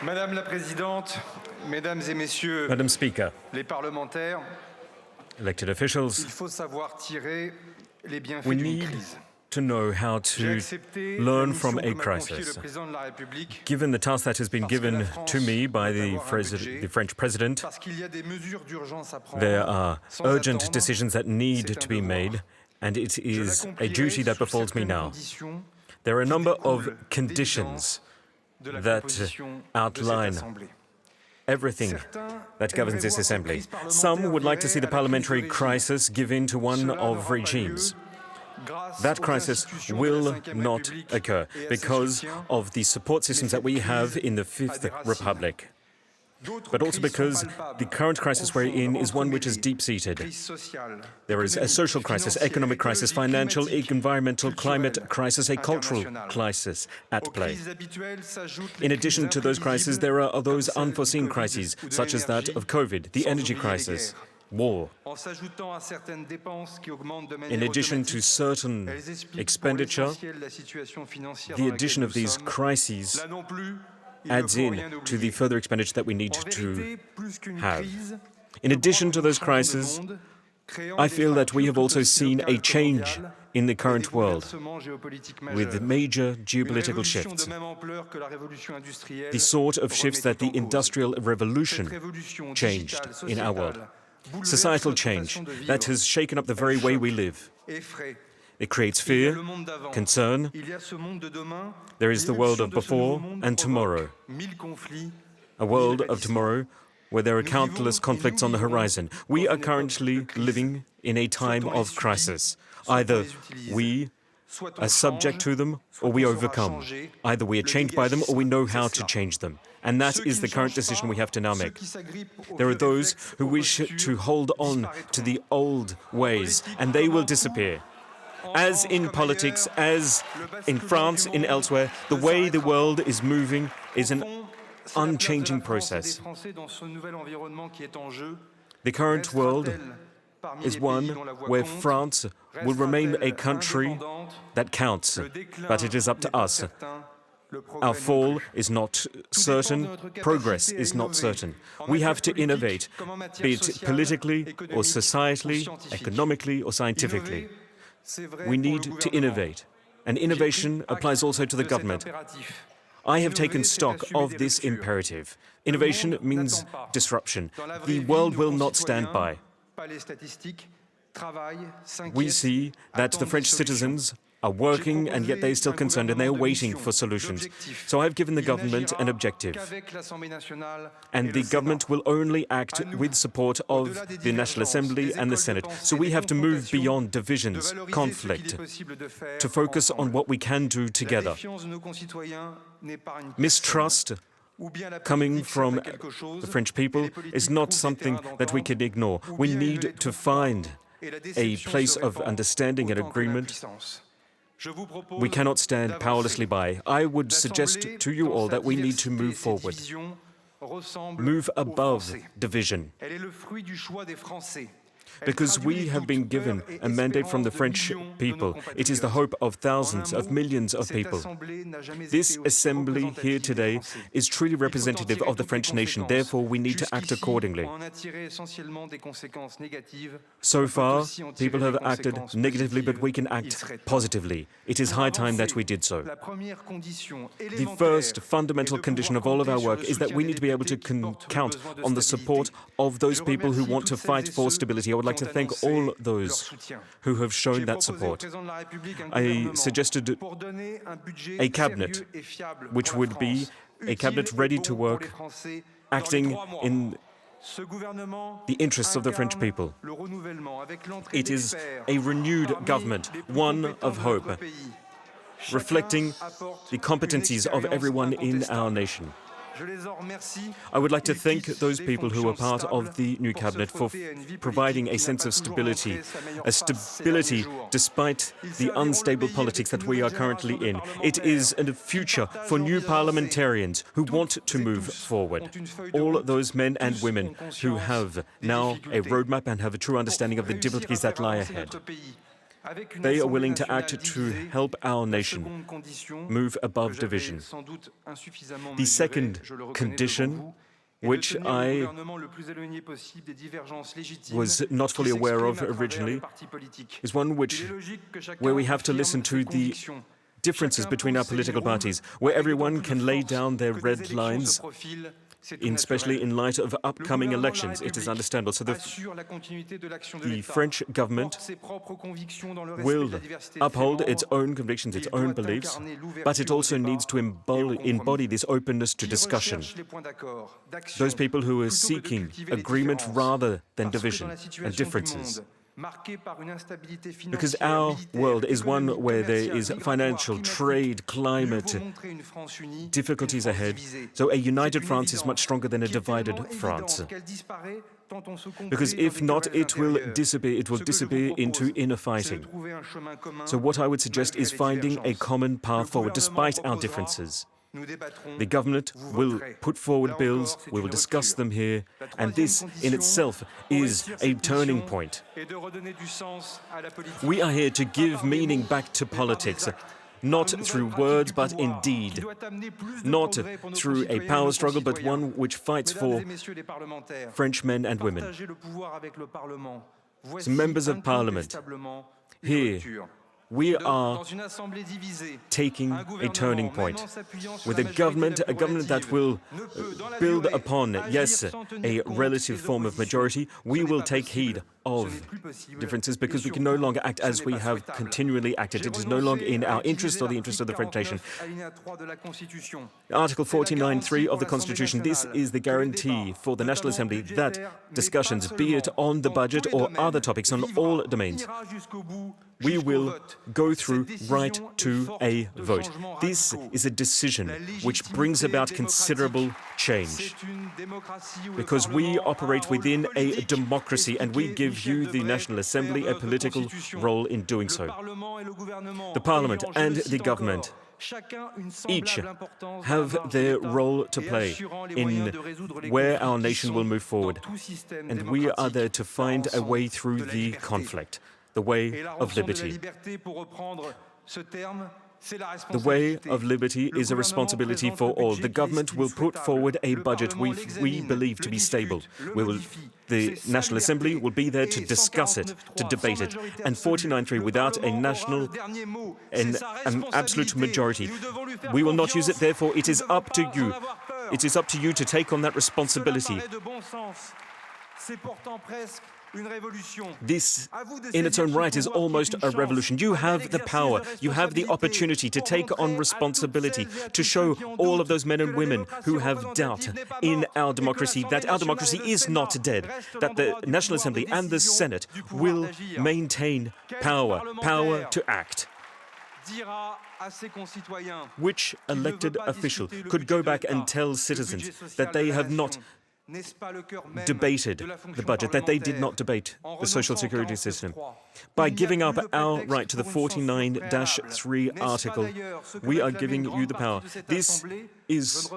Madame la Présidente, Mesdames et Messieurs Madam Speaker, les parlementaires, elected officials, il faut savoir tirer les bienfaits we d'une need crise. to know how J'ai to accepté la learn mission from que a m'a confiée le crisis. Président de la République Given the task that has been given to me by the French President, parce qu'il y a des mesures d'urgence à prendre there are sans urgent attendre. decisions that need C'est to un be devoir. made, and it Je is a l'accomplirai duty that sous befalls me certaines now. conditions There are a qui number of découlent conditions de la that composition de cette outline Assemblée. everything that governs this assembly. Some would like to see the parliamentary crisis give in to one of regimes. That crisis will not occur because of the support systems that we have in the Fifth Republic, but also because the current crisis we're in is one which is deep-seated. There is a social crisis, economic crisis, financial, environmental, climate crisis, a cultural crisis at play. In addition to those crises, there are those unforeseen crises, such as that of COVID, the energy crisis, war. In addition to certain expenditure, the addition of these crises adds in to the further expenditure that we need to have. In addition to those crises, I feel that we have also seen a change in the current world with major geopolitical shifts, the sort of shifts that the Industrial Revolution changed in our world. Societal change that has shaken up the very way we live. It creates fear, concern. There is the world of before and tomorrow. A world of tomorrow where there are countless conflicts on the horizon. We are currently living in a time of crisis. Either we are subject to them or we overcome. Either we are changed by them or we know how to change them. And that is the current decision we have to now make. There are those who wish to hold on to the old ways, and they will disappear. As in politics, as in France, in elsewhere, the way the world is moving is an unchanging process. The current world is one where France will remain a country that counts, but it is up to us. Our fall is not certain, progress is not certain. We have to innovate, be it politically or societally, economically or scientifically. We need to innovate, and innovation applies also to the government. I have taken stock of this imperative. Innovation means disruption. The world will not stand by. We see that the French citizens are working, and yet they are still concerned, and they are waiting for solutions. So I've given the government an objective, and the government will only act with support of the National Assembly and the Senate. So we have to move beyond divisions, conflict, to focus on what we can do together. Mistrust coming from the French people is not something that we can ignore. We need to find a place of understanding and agreement. We cannot stand powerlessly by. I would suggest to you all that we need to move forward, move above division, because we have been given a mandate from the French people. It is the hope of thousands, of millions of people. This assembly here today is truly representative of the French nation. Therefore, we need to act accordingly. So far, people have acted negatively, but we can act positively. It is high time that we did so. The first fundamental condition of all of our work is that we need to be able to count on the support of those people who want to fight for stability. I would like to thank all those who have shown that support. I suggested a cabinet, which would be a cabinet ready to work, acting in the interests of the French people. It is a renewed government, one of hope, reflecting the competencies of everyone in our nation. I would like to thank those people who were part of the new cabinet for providing a sense of stability, a stability despite the unstable politics that we are currently in. It is a future for new parliamentarians who want to move forward. All those men and women who have now a roadmap and have a true understanding of the difficulties that lie ahead. They are willing to act to help our nation move above division. The second condition, which I was not fully aware of originally, is one where we have to listen to the differences between our political parties, where everyone can lay down their red lines, especially in light of upcoming elections. It is understandable. So the French government will uphold its own convictions, its own beliefs, but it also needs to embody this openness to discussion. Those people who are seeking agreement rather than division and differences. Because our world is one where there is financial, trade, climate, difficulties ahead. So a united France is much stronger than a divided France. Because if not, it will disappear into inner fighting. So what I would suggest is finding a common path forward, despite our differences. The government will put forward bills, we will discuss them here, and this in itself is a turning point. We are here to give meaning back to politics, not through words but in deed, not through a power struggle but one which fights for French men and women. So members of Parliament, here we are taking a turning point with a government that will build upon, yes, a relative form of majority. We will take heed of differences because we can no longer act as we have continually acted. It is no longer in our interest or the interest of the French nation. Article 49.3 of the Constitution, this is the guarantee for the National Assembly that discussions, be it on the budget or other topics on all domains, we will go through right to a vote. This is a decision which brings about considerable change because we operate within a democracy and we give you, the National Assembly, a political role in doing so. The Parliament and the government each have their role to play in where our nation will move forward. And we are there to find a way through the conflict. The way of liberty. The way of liberty is a responsibility for all. The government will put forward a budget we believe to be stable. The National Assembly will be there to discuss it, to debate it. And 49.3 without an absolute majority. We will not use it, therefore it is up to you. It is up to you to take on that responsibility. This, in its own right, is almost a revolution. You have the power, you have the opportunity to take on responsibility, to show all of those men and women who have doubt in our democracy that our democracy is not dead, that the National Assembly and the Senate will maintain power to act. Which elected official could go back and tell citizens that they have not debated the budget, that they did not debate the social security system? By giving up our right to the 49-3 article, we are giving you the power. This is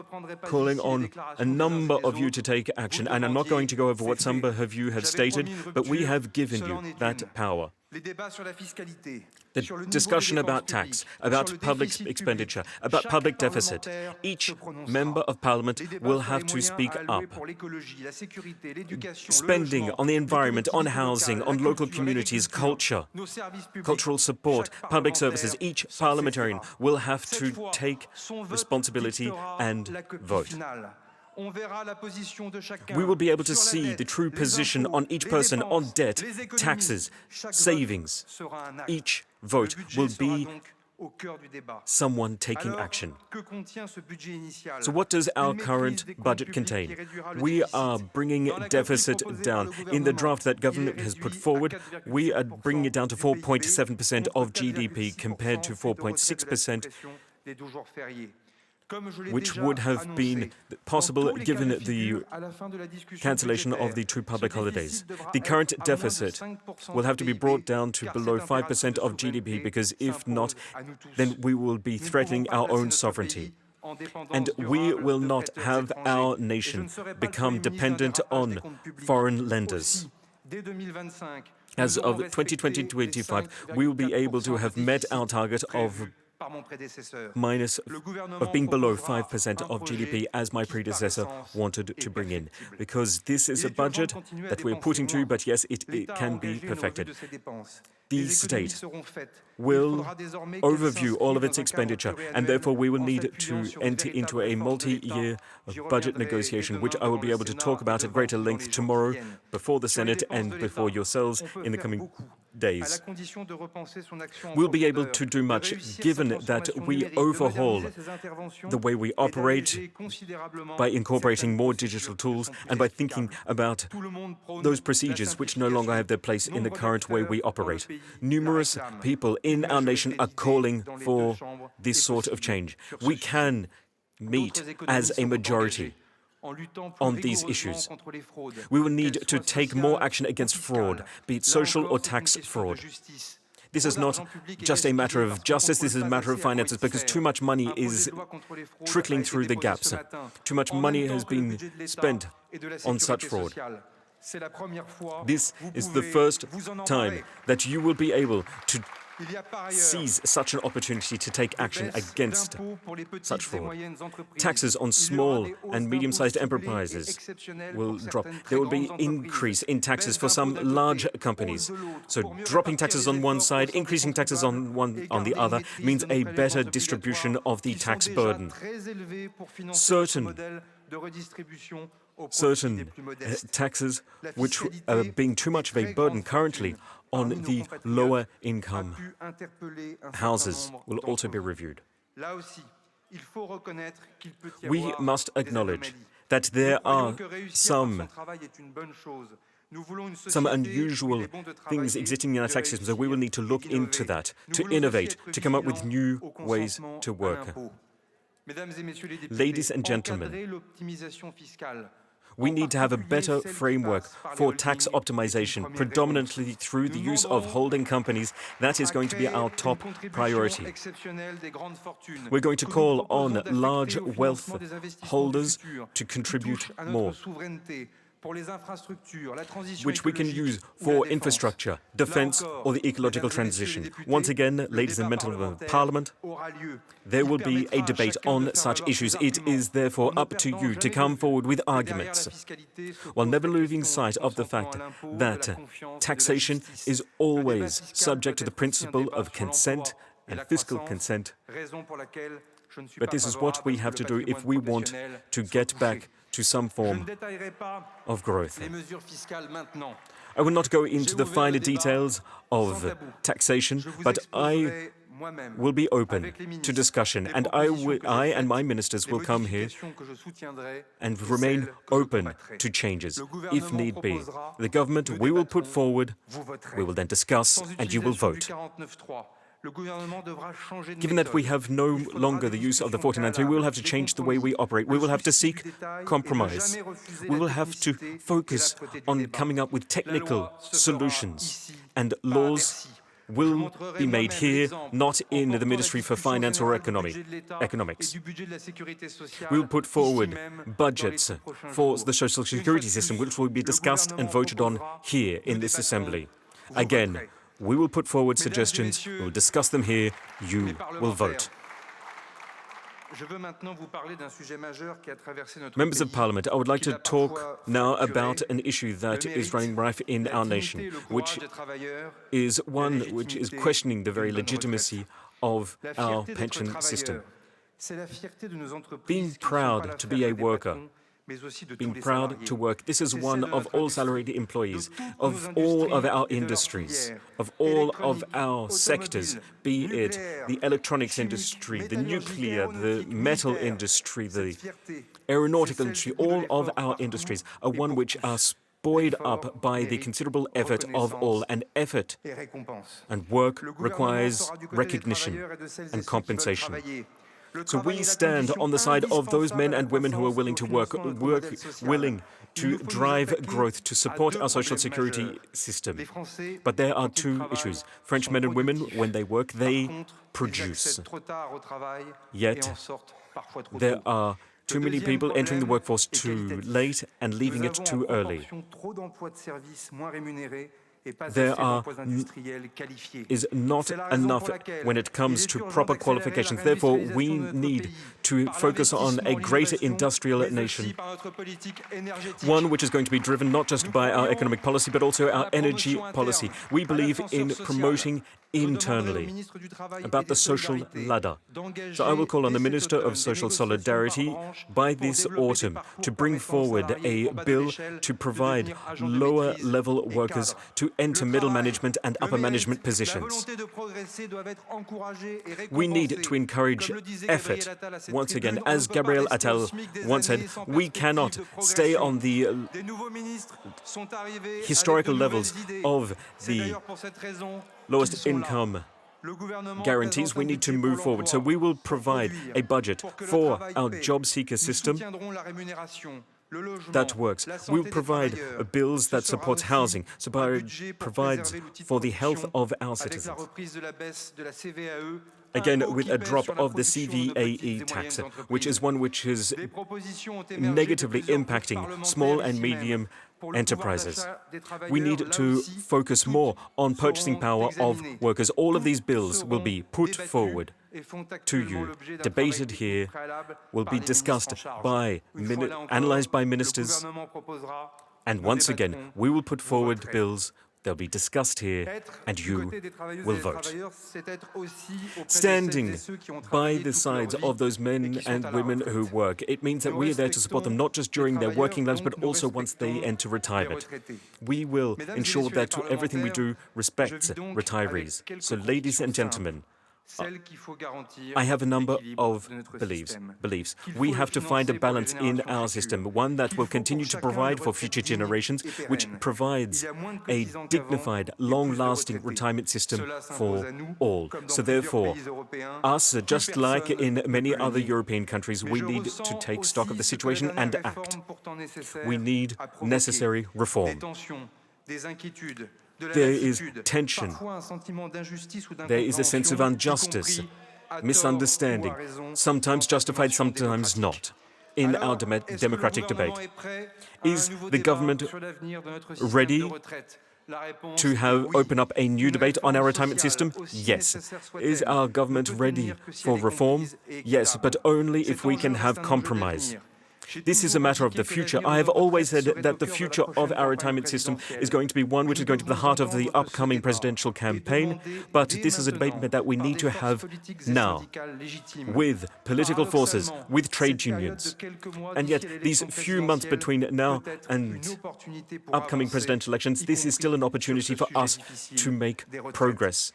calling on a number of you to take action, and I'm not going to go over what some of you have stated, but we have given you that power. The discussion about tax, about public expenditure, about public deficit. Each member of Parliament will have to speak up. Spending on the environment, on housing, on local communities, culture, cultural support, public services. Each parliamentarian will have to take responsibility and vote. We will be able to see the true position on each person on debt, taxes, savings. Each vote will be someone taking action. So what does our current budget contain? We are bringing deficit down. In the draft that government has put forward, we are bringing it down to 4.7% of GDP compared to 4.6%, which would have been possible given the cancellation of the 2 public holidays. The current deficit will have to be brought down to below 5% of GDP because if not, then we will be threatening our own sovereignty. And we will not have our nation become dependent on foreign lenders. As of 2020-25, we will be able to have met our target of being below 5% of GDP, as my predecessor wanted to bring in. Because this is a budget that we're putting to, but yes, it can be perfected. The state will overview all of its expenditure, and therefore we will need to enter into a multi-year budget negotiation, which I will be able to talk about at greater length tomorrow before the Senate and before yourselves in the coming days. We'll be able to do much, given that we overhaul the way we operate by incorporating more digital tools and by thinking about those procedures which no longer have their place in the current way we operate. Numerous people in our nation are calling for this sort of change. We can meet as a majority on these issues. We will need to take more action against fraud, be it social or tax fraud. This is not just a matter of justice, this is a matter of finances, because too much money is trickling through the gaps. Too much money has been spent on such fraud. This is the first time that you will be able to seize such an opportunity to take action against such fraud. Taxes on small and medium-sized enterprises will drop. There will be an increase in taxes for some large companies. So dropping taxes on one side, increasing taxes on the other means a better distribution of the tax burden. Certain taxes which are being too much of a burden currently on the lower income houses will also be reviewed. We must acknowledge that there are some unusual things existing in our tax system, so we will need to look into that, to innovate, to come up with new ways to work. Ladies and gentlemen, we need to have a better framework for tax optimization, predominantly through the use of holding companies. That is going to be our top priority. We're going to call on large wealth holders to contribute more, which we can use for infrastructure, defense, or the ecological transition. Once again, ladies and gentlemen of Parliament, there will be a debate on such issues. It is therefore up to you to come forward with arguments, while never losing sight of the fact that taxation is always subject to the principle of consent and fiscal consent. But this is what we have to do if we want to get back to some form of growth. I will not go into the finer details of taxation, but I will be open to discussion, and I and my ministers will come here and remain open to changes, if need be. The government we will put forward, we will then discuss, and you will vote. Given that we have no longer the use of the 49.3, we will have to change the way we operate. We will have to seek compromise. We will have to focus on coming up with technical solutions, and laws will be made here, not in the Ministry for Finance or Economics. We will put forward budgets for the social security system, which will be discussed and voted on here in this Assembly. Again, we will put forward suggestions, we will discuss them here, you will vote. Members of Parliament, I would like to talk now about an issue that is running rife in our nation, which is one which is questioning the very legitimacy of our pension system. Being proud to be a worker, being proud to work. This is one of all salaried employees, of all of our industries, of all of our sectors, be it the electronics industry, the nuclear, the metal industry, the aeronautical industry. All of our industries are one which are buoyed up by the considerable effort of all, and effort and work requires recognition and compensation. So we stand on the side of those men and women who are willing to work, willing to drive growth, to support our social security system. But there are two issues. French men and women, when they work, they produce. Yet, there are too many people entering the workforce too late and leaving it too early. there is not enough when it comes to proper qualifications. Therefore, we need to focus on a greater industrial nation, one which is going to be driven not just by our economic policy, but also our energy policy. We believe in promoting internally about the social ladder. So I will call on the Minister of Social Solidarity by this autumn to bring forward a bill to provide lower-level workers to enter middle management and upper management positions. We need to encourage effort. Once again, as Gabriel Attal once said, we cannot stay on the historical levels of the lowest income guarantees. We need to move forward. So we will provide a budget for our job seeker system that works. We will provide bills that support housing, so provides for the health of our citizens. Again, with a drop of the CVAE tax, which is one which is negatively impacting small and medium enterprises. We need to focus more on purchasing power of workers. All of these bills will be put forward to you, debated here, will be discussed analyzed by ministers, and once again, we will put forward bills. They'll be discussed here, and you will vote. Standing by the sides of those men and women who work, it means that we are there to support them not just during their working lives, but also once they enter retirement. We will ensure that everything we do respects retirees. So, ladies and gentlemen, I have a number of beliefs. We have to find a balance in our system, one that will continue to provide for future generations, which provides a dignified, long-lasting retirement system for all. So therefore, us, just like in many other European countries, we need to take stock of the situation and act. We need necessary reform. There is tension. There is a sense of injustice, misunderstanding, sometimes justified, sometimes not, in our democratic debate. Is the government ready to open up a new debate on our retirement system? Yes. Is our government ready for reform? Yes, but only if we can have compromise. This is a matter of the future. I have always said that the future of our retirement system is going to be one which is going to be the heart of the upcoming presidential campaign, but this is a debate that we need to have now, with political forces, with trade unions. And yet, these few months between now and upcoming presidential elections, this is still an opportunity for us to make progress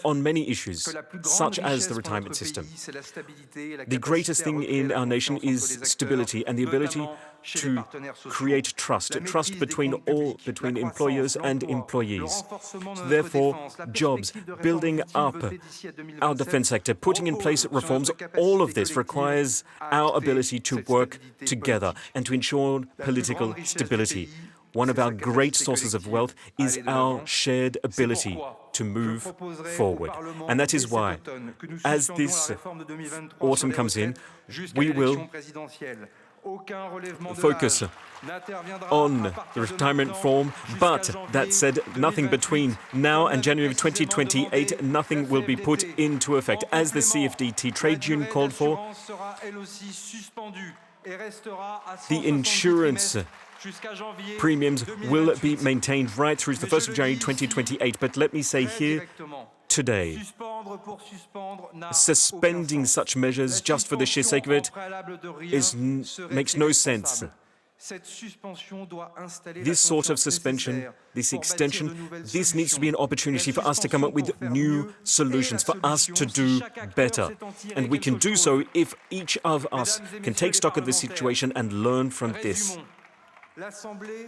on many issues, such as the retirement system. The greatest thing in our nation is stability and the ability to create trust between employers and employees. Therefore, jobs, building up our defense sector, putting in place reforms, all of this requires our ability to work together and to ensure political stability. One of our great sources of wealth is our shared ability to move forward. And that is why, as this autumn comes in, we will focus on the retirement reform, but that said, nothing between now and January 2028, nothing will be put into effect. As the CFDT trade union called for, the insurance premiums will be maintained right through to the 1st of January 2028. But let me say here today, suspending such measures just for the sheer sake of it makes no sense. This sort of suspension, this extension, this needs to be an opportunity for us to come up with new solutions, for us to do better. And we can do so if each of us can take stock of the situation and learn from this.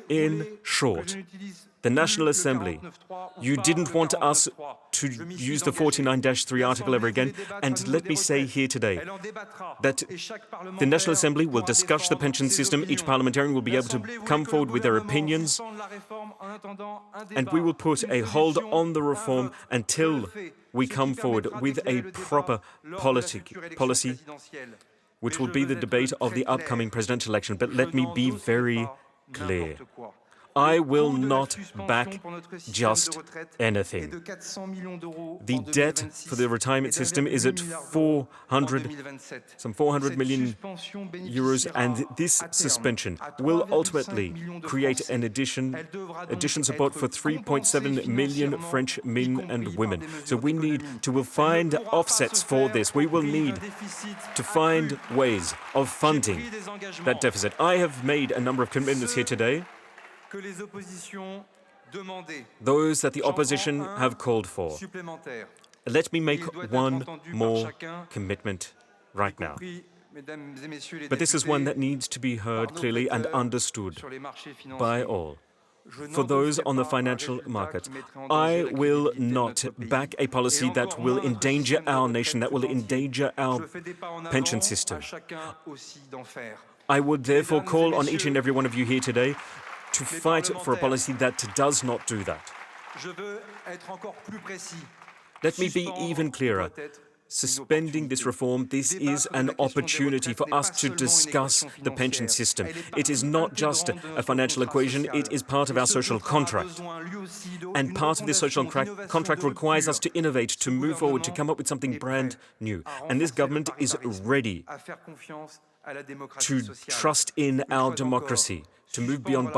In short, the National Assembly, you didn't want us to use the 49-3 article ever again, and let me say here today that the National Assembly will discuss the pension system, each parliamentarian will be able to come forward with their opinions, and we will put a hold on the reform until we come forward with a proper policy, which will be the debate of the upcoming presidential election. But let me be very clear. I will not back just anything. The debt for the retirement system is at some 400 million euros, and this suspension will ultimately create an addition support for 3.7 million French men and women. So we need to find offsets for this. We will need to find ways of funding that deficit. I have made a number of commitments here today, those that the opposition have called for. Let me make one more commitment right now. But this is one that needs to be heard clearly and understood by all. For those on the financial market, I will not back a policy that will endanger our nation, that will endanger our pension system. I would therefore call on each and every one of you here today to fight for a policy that does not do that. Let me be even clearer. Suspending this reform, this is an opportunity for us to discuss the pension system. It is not just a financial equation, it is part of our social contract. And part of this social contract requires us to innovate, to move forward, to come up with something brand new. And this government is ready to trust in our democracy, to move beyond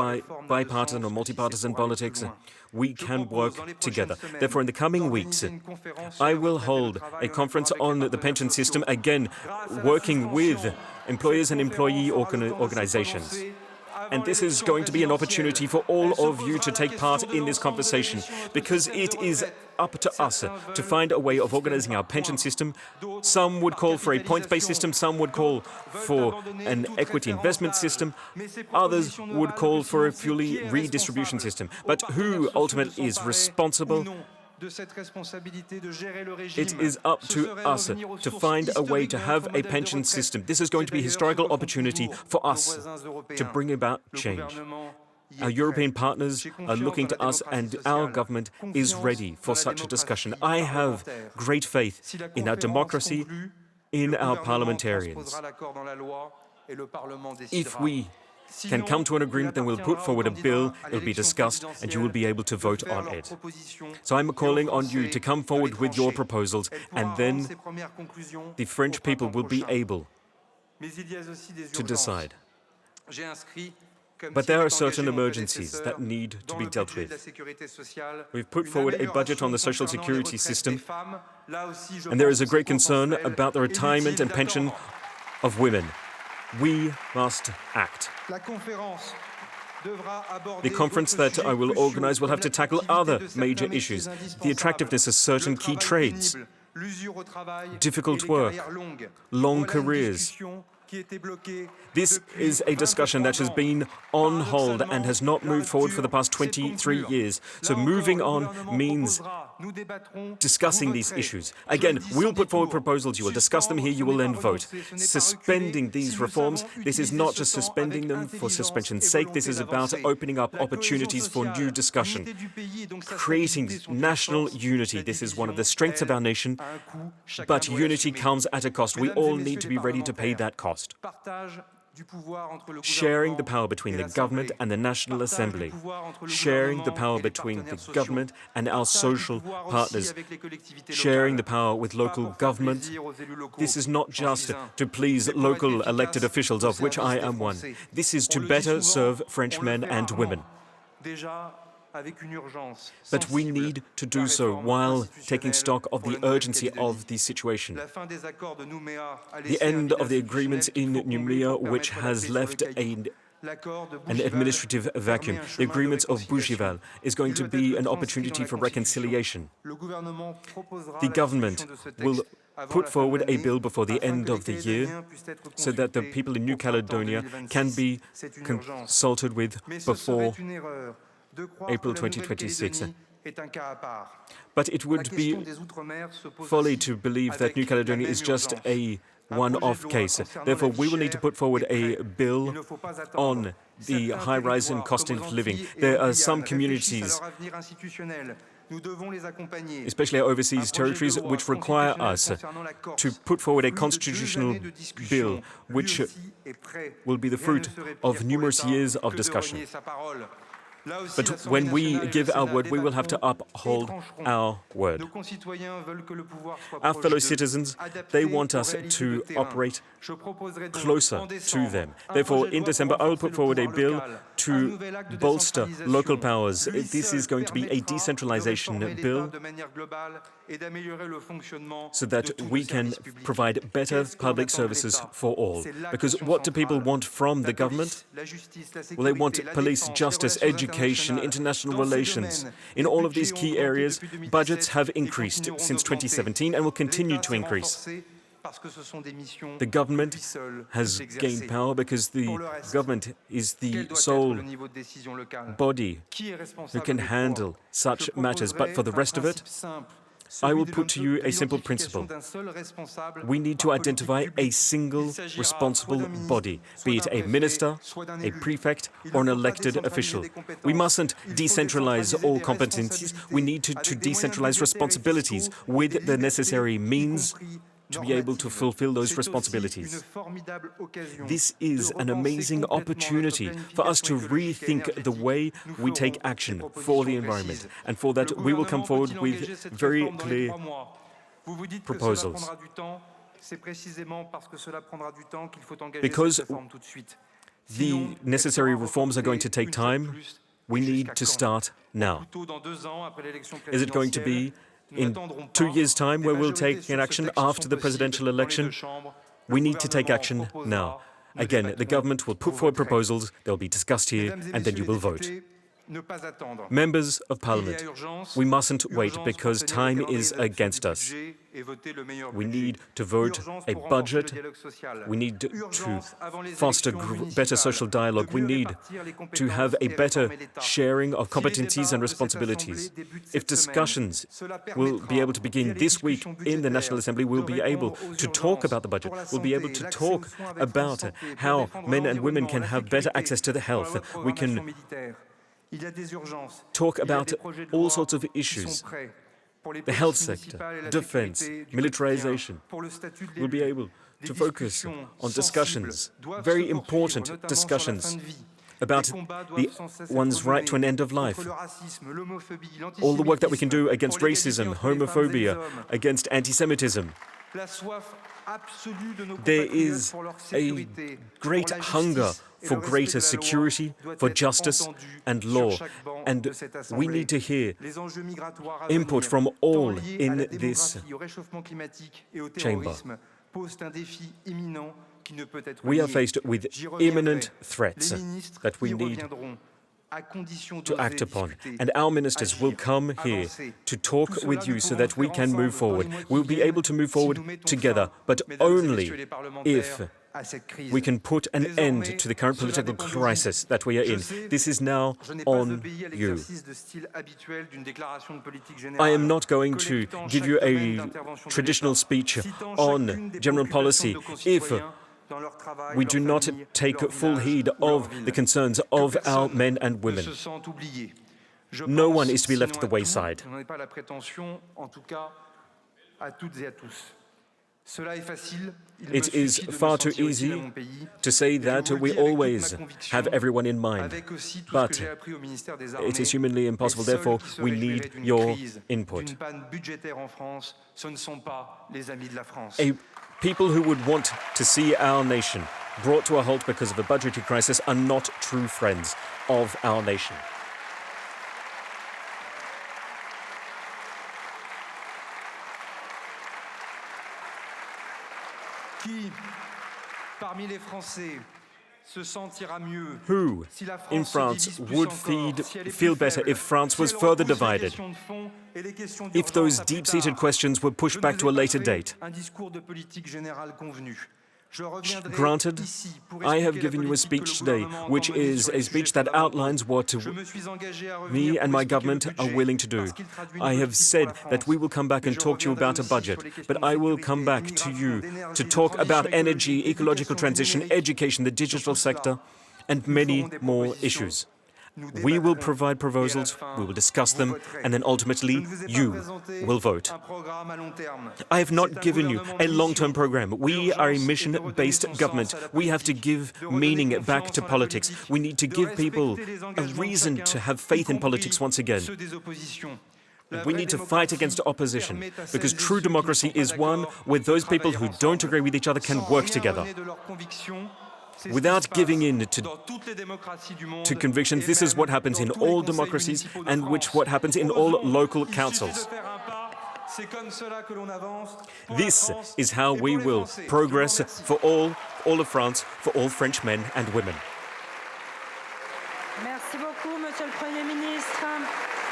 bipartisan or multi-partisan politics. We can work together. Therefore, in the coming weeks, I will hold a conference on the pension system, again, working with employers and employee organizations. And this is going to be an opportunity for all of you to take part in this conversation, because it is up to us to find a way of organizing our pension system. Some would call for a points-based system, some would call for an equity investment system, others would call for a purely redistribution system. But who ultimately is responsible? It is up to us to find a way to have a pension system. This is going to be a historical opportunity for us to bring about change. Our European partners are looking to us, and our government is ready for such a discussion. I have great faith in our democracy, in our parliamentarians. If we can come to an agreement, then we'll put forward a bill, it'll be discussed, and you will be able to vote on it. So I'm calling on you to come forward with your proposals, and then the French people will be able to decide. But there are certain emergencies that need to be dealt with. We've put forward a budget on the social security system, and there is a great concern about the retirement and pension of women. We must act. The conference that I will organize will have to tackle other major issues: the attractiveness of certain key trades, difficult work, long careers. This is a discussion that has been on hold and has not moved forward for the past 23 years. So moving on means discussing these issues. Again, we'll put forward proposals, you will discuss them here, you will then vote. Suspending these reforms, this is not just suspending them for suspension's sake, this is about opening up opportunities for new discussion. Creating national unity, this is one of the strengths of our nation, but unity comes at a cost. We all need to be ready to pay that cost. Sharing the power between the government and the National Assembly, sharing the power between the government and our social partners, sharing the power with local government. This is not just to please local elected officials, of which I am one. This is to better serve French men and women. But we need to do so while taking stock of the urgency of the situation. The end of the agreements in Nouméa, which has left an administrative vacuum. The agreements of Budgetary is going to be an opportunity for reconciliation. The government will put forward a bill before the end of the year so that the people in New Caledonia can be consulted with before April 2026. But it would be folly to believe that New Caledonia is just a one-off case. Therefore, we will need to put forward a bill on the high rise in cost of living. There are some communities, especially our overseas territories, which require us to put forward a constitutional bill, which will be the fruit of numerous years of discussion. But when we give our word, we will have to uphold our word. Our fellow citizens, they want us to operate closer to them. Therefore, in December, I will put forward a bill to bolster local powers. This is going to be a decentralization bill so that we can provide better public services for all. Because what do people want from the government? Well, they want police, justice, education, international relations. In all of these key areas, budgets have increased since 2017 and will continue to increase. The government has gained power because the government is the sole body who can handle such matters. But for the rest of it, I will put to you a simple principle. We need to identify a single responsible body, be it a minister, a prefect, or an elected official. We mustn't decentralize all competencies. We need to decentralize responsibilities with the necessary means to be able to fulfill those responsibilities. This is an amazing opportunity for us to rethink the way we take action for the environment. And for that, we will come forward with very clear proposals. Because the necessary reforms are going to take time, we need to start now. Is it going to be in 2 years' time where we'll take an action after the presidential election? We need to take action now. Again, the government will put forward proposals, they'll be discussed here, and then you will vote. Members of Parliament, we mustn't wait because time is against us. We need to vote a budget. We need to foster better social dialogue. We need to have a better sharing of competencies and responsibilities. If discussions will be able to begin this week in the National Assembly, we'll be able to talk about the budget. We'll be able to talk about how men and women can have better access to the health. We can talk about all sorts of issues. The health sector, defense, militarization. We'll be able to focus on discussions, very important discussions, about one's right to an end of life. All the work that we can do against racism, homophobia, against anti-Semitism. There is a great hunger for greater security, for justice and law. And we need to hear input from all in this chamber. We are faced with imminent threats that we need to act upon. And our ministers will come here to talk with you so that we can move forward. We'll be able to move forward together, but only if we can put an end to the current political crisis that we are in. This is now on you. I am not going to give you a traditional speech on general policy if we do not take full heed of the concerns of our men and women. No one is to be left at the wayside. It is far too easy to say that we always have everyone in mind, but it is humanly impossible. Therefore, we need your input. People who would want to see our nation brought to a halt because of a budgetary crisis are not true friends of our nation. Who in France would feel better if France was further divided, if those deep-seated questions were pushed back to a later date? Granted, I have given you a speech today, which is a speech that outlines what me and my government are willing to do. I have said that we will come back and talk to you about a budget, but I will come back to you to talk about energy, ecological transition, education, the digital sector, and many more issues. We will provide proposals, we will discuss them, and then ultimately you will vote. I have not given you a long-term program. We are a mission-based government. We have to give meaning back to politics. We need to give people a reason to have faith in politics once again. We need to fight against opposition, because true democracy is one where those people who don't agree with each other can work together. Without giving in to convictions, this is what happens in all democracies and what happens in all local councils. This is how we will progress for all of France, for all French men and women. Merci beaucoup, Monsieur le Premier ministre.